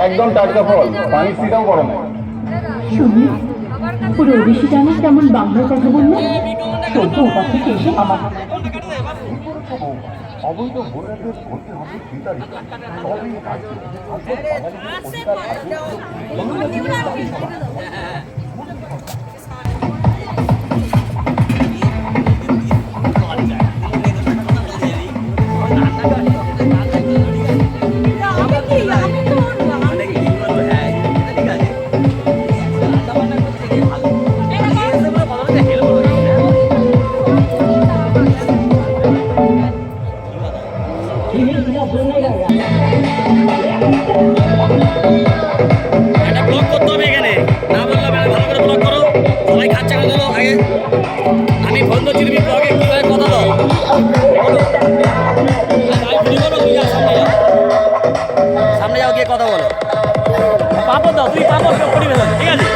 একদম টাটকা ফল, পানির সিটাও পড়ে না। শুনি পুরো ওড়িশি জানিস কেমন বাংলায় কথা বললো, সত্য ওটা থেকে এসে আমার অবৈধ ভোটারদের ভর্তি হবে বিতাড়িত, একটা ব্লগ করতে হবে এখানে, না বললে ভালো করে ব্লগ করো, সবাই খাচ্ছে না ধরো আগে। আমি ফোন করছি, তুমি ব্লগে কীভাবে কথা দাও, সামনে যাও গিয়ে কথা বলো, পাপড় দাও, তুমি পাপড় পরিবেশ, ঠিক আছে।